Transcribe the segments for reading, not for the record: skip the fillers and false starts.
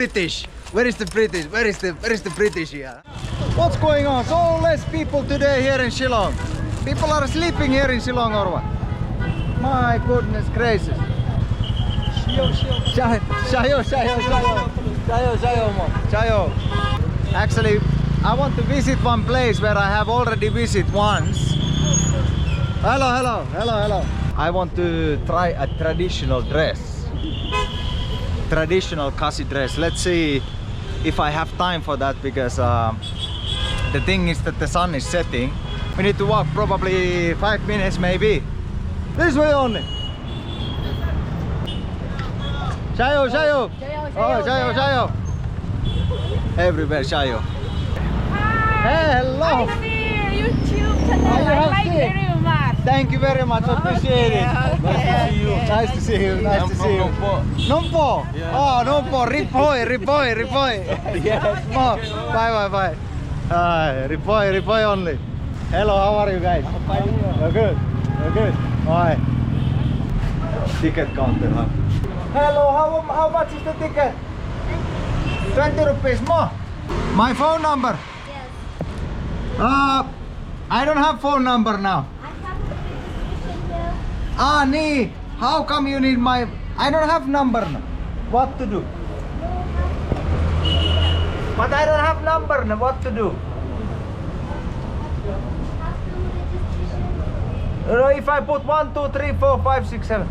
British. Where is the British? Where is the British here? What's going on? So less people today here in Shillong. People are sleeping here in Shillong or what? My goodness gracious. Shayo. Actually, I want to visit one place where I have already visited once. Hello. I want to try a traditional dress. Traditional Khasi dress. Let's see if I have time for that, because the thing is that the sun is setting. We need to walk probably 5 minutes maybe. This way only. Shayo. Oh, Shayo. Everywhere Shayo. Hello. I see YouTube channel. I like very much. Thank you very much. Appreciate it. Nice to see you. Nice to see you. Nompo. Oh, Nompo. Ripoy. Yes. Bye. Ripoy only. Hello. How are you guys? You're good. Bye. Ticket counter. Huh? Hello. How much is the ticket? 20 rupees more. My phone number. Yes. I don't have phone number now. Need. How come you need my... I don't have number now. What to do? But I don't have number now. What to do? If I put 1, 2, 3, 4, 5, 6, 7.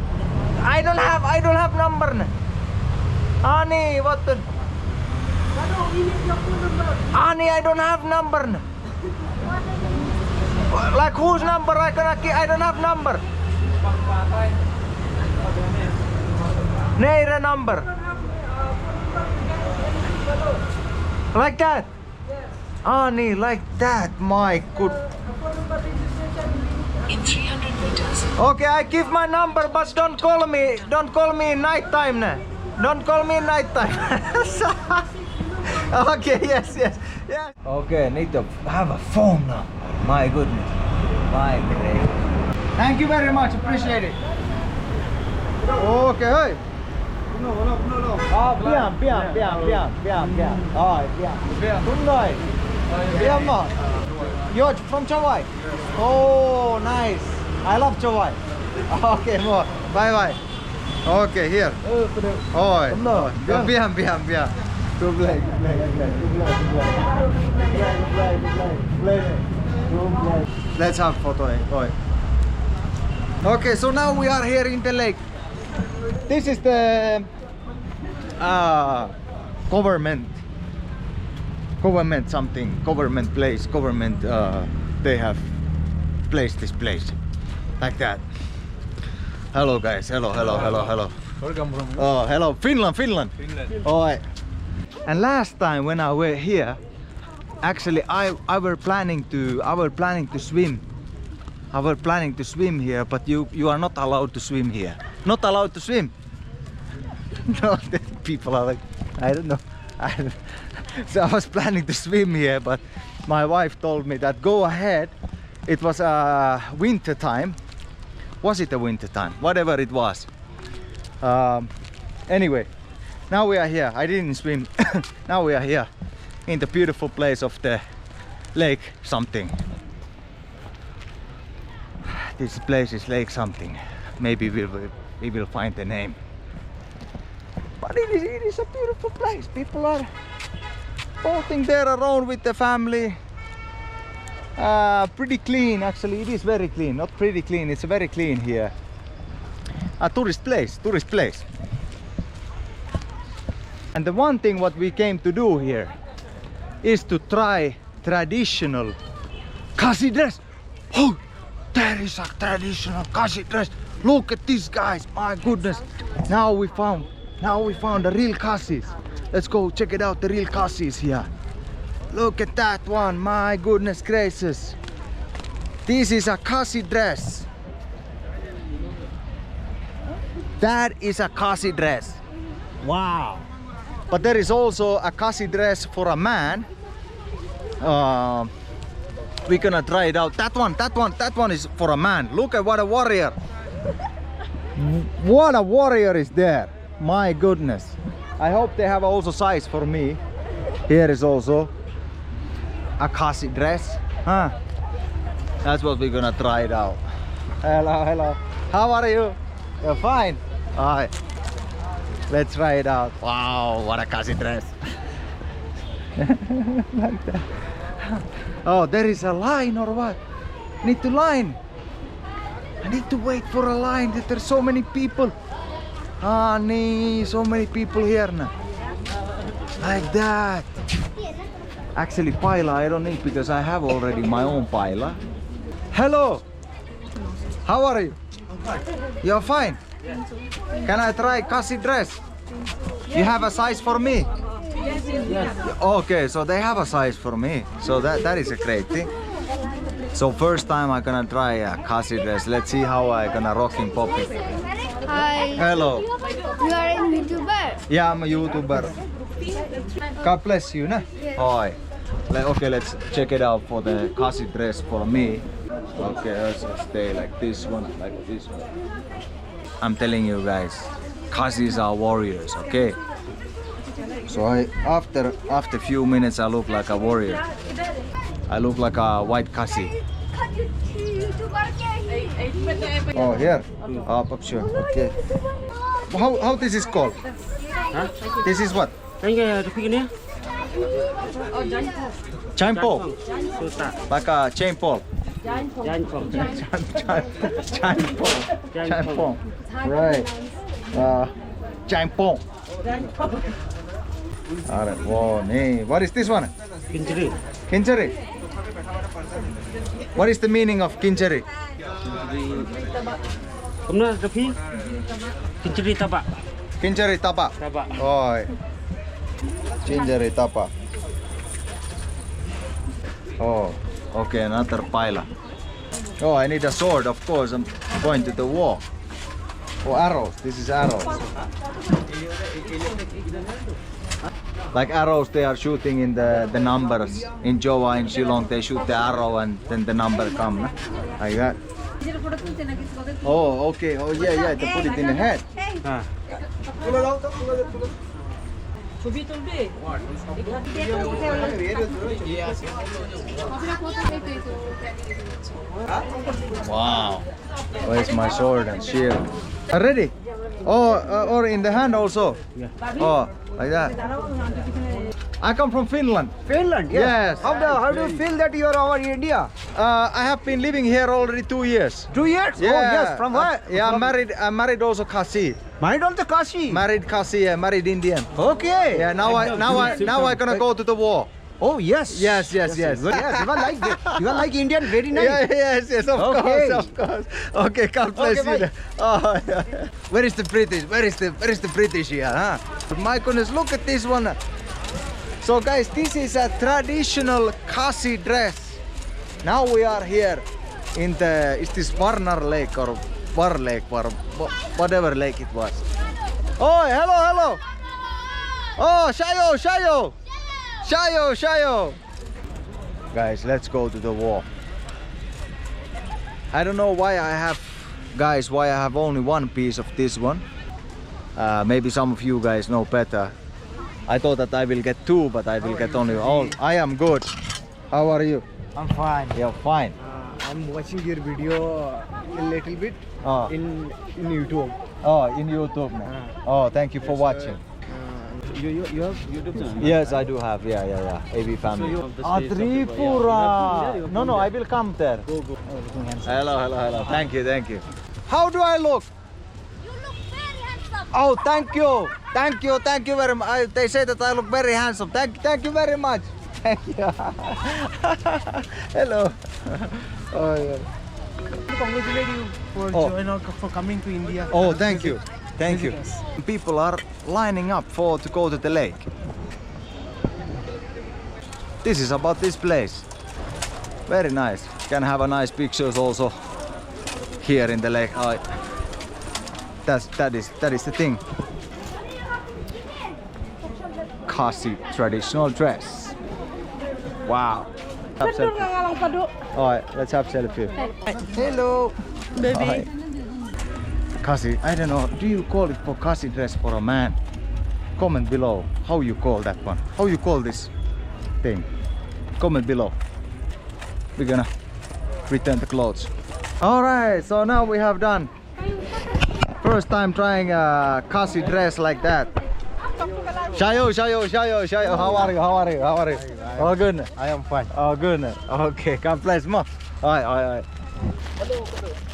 I don't have number now. Ani, what to... Ani, I don't have number now. Like whose number I gonna keep? I don't have number. Neither number. Like that? Ani, like that. My good. In 300 meters. Okay, I give my number, but don't call me. Don't call me in night time now. Don't call me in night time. Okay, yes. Okay, need to have a phone now. My goodness. My goodness. Thank you very much. Appreciate it. Okay, hey. No. Pian. Oh, pian. You're from Chawai? Oh, nice. I love Chawai. Okay, more. Bye. Okay, here. Oh, pian. Good play. Let's have photo. Okay, so now we are here in the lake. This is the government place. They have placed this place like that. Hello guys. Hello. Welcome from... Oh, hello, Finland. Oh, and last time when I were here, actually I were planning to swim. I were planning to swim here, but you are not allowed to swim here. Not allowed to swim. No, the people are like, I don't know. So I was planning to swim here, but my wife told me that go ahead. It was winter time. Was it a winter time? Whatever it was. Anyway, now we are here. I didn't swim. Now we are here in the beautiful place of the lake something. This place is lake something. Maybe we will find the name. But it is a beautiful place. People are boating there around with the family. Pretty clean, actually. It is very clean. Not pretty clean. It's very clean here. A tourist place. And the one thing what we came to do here is to try traditional Khasi dress. Oh, there is a traditional Khasi dress. Look at these guys. My goodness. Now we found the real Khasis. Let's go check it out. The real Khasis here. Look at that one. My goodness gracious. This is a Khasi dress. That is a Khasi dress. Wow. But there is also a Khasi dress for a man. We're gonna try it out. That one is for a man. Look at what a warrior. What a warrior is there. My goodness. I hope they have also size for me. Here is also a Khasi dress. Huh? That's what we're gonna try it out. Hello, hello. How are you? You're fine? Alright. Let's try it out. Wow, what a Khasi dress. Like that. Oh, there is a line or what? Need to line. I need to wait for a line. There's so many people. Ah, nee, so many people here now. Like that. Actually, paila I don't need because I have already my own paila. Hello. How are you? You're fine. Can I try Khasi dress? You have a size for me? Yes. Okay, so they have a size for me. So that is a great thing. So first time I'm gonna try a Khasi dress. Let's see how I gonna rock and pop it. Hi. Hello. You are a YouTuber? Yeah, I'm a YouTuber. God bless you, nah? Yes. Hi. Okay, let's check it out for the Khasi dress for me. Okay, let's stay like this one, like this one. I'm telling you guys, Khasis are warriors, okay? So after few minutes I look like a warrior. I look like a white Khasi. Oh, here? Up sure. Okay. How this is called? Huh? This is what? Chainpole. Like a chainpole. Chainpole. Right. Chainpole. Alright. Whoa, nee. What is this one? Kinchari. Kinchari. What is the meaning of kinchari? Kumna Rafi? Kinchari tapa. Kinchari tapa. Tapa. Oh. Kinchari tapa. Oh. Okay, another paila. Oh, I need a sword, of course. I'm going to the war. Oh, arrows. This is arrows. Like arrows, they are shooting in the numbers. In Java, in Shillong, they shoot the arrow and then the number come. Nah? Like that. Oh, okay. Oh, yeah. They put it in the head. Ah. Wow. Where's my sword and shield? Ready? Oh, or in the hand also? Yeah. Oh, like that. I come from Finland. Finland, Yes. How do you feel that you are over in India? I have been living here already 2 years. 2 years? Yeah. Oh yes, from where? Yeah, from I'm married also Khasi. Married on the Khasi. Married Khasi, yeah, married Indian. Okay. Yeah, now I gonna go to the war. Oh yes. Yes. Yes, you are like Indian, very nice. Yeah, yes, of Okay. course. Okay, God bless Okay, you. bye. Oh, yeah. Where is the British? Where is the British here, huh? My goodness, look at this one. So guys, this is a traditional Khasi dress. Now we are here in the, is this Varnar Lake or Var Lake or whatever lake it was. Oh, hello. Oh, Shayo. Guys, let's go to the war. I don't know why I have only one piece of this one. Maybe some of you guys know better. I thought that I will get two, but I will get only all. I am good. How are you? I'm fine. You're fine. I'm watching your video a little bit Oh, in YouTube. in YouTube now. Oh, thank you for watching. You have YouTube channel? Yes, I do have. Yeah. AB family. you have the states of the- Tripura. No, I will come there. Go. Hello. Thank you. How do I look? You look very handsome. Oh, thank you very much. They say that I look very handsome. Thank you very much. Thank you. Hello. Oh, yeah. Congratulate you for coming to India. Oh, thank you. People are lining up to go to the lake. This is about this place. Very nice. Can have a nice pictures also here in the lake. That is the thing. Khasi traditional dress. Wow. Have selfie. Alright, let's have selfie. Hello, baby. Khasi, I don't know. Do you call it for Khasi dress for a man? comment below how you call that one. How you call this thing? Comment below. We're gonna return the clothes. Alright, so now we have done first time trying a Khasi dress like that. Shayo, how are you? Oh good. I am fine. Oh good. Okay, God bless mo. Alright.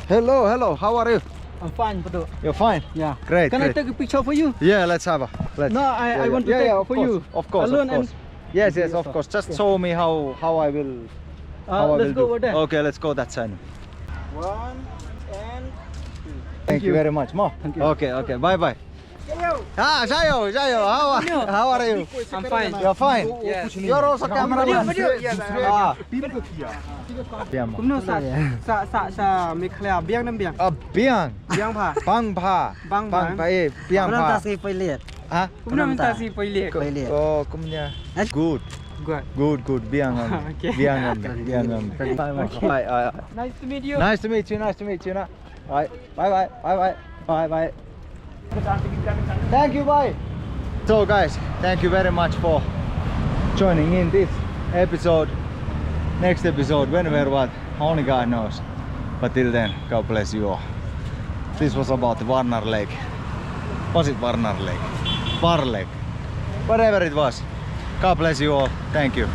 Hello, how are you? I'm fine, Padu. You're fine? Yeah. Great. Can I take a picture for you? Yeah, let's have a. No, I want to take for you. Of course. Alone. Yes, of course. Just show me how I will. Let's go over there. Okay, let's go that side. 1 and Thank you very much, Mo. Thank you. Okay. Bye. Ah, Shayo, how are you? I'm fine. You're fine. Yes. You're also cameraman. Ah, Cũng nó sa Meghalaya biang nam biang. Biang, Biang pha. Bang Pa, Bang Pa. Biang Nó Pa. ta si phơi liệt. Hả? Cũng nó ta si phơi liệt. Phơi liệt. Oh, cũng nha. Good. Good. Biang Okay. Biang. Bye. Nice to meet you. Nice to meet you. Na. Bye. Thank you, bye. So guys, thank you very much for joining in this episode. Next episode, when, where, what, only God knows. But till then, God bless you all. This was about the Varnar Lake. Was it Varnar Lake? Var Lake. Whatever it was. God bless you all. Thank you.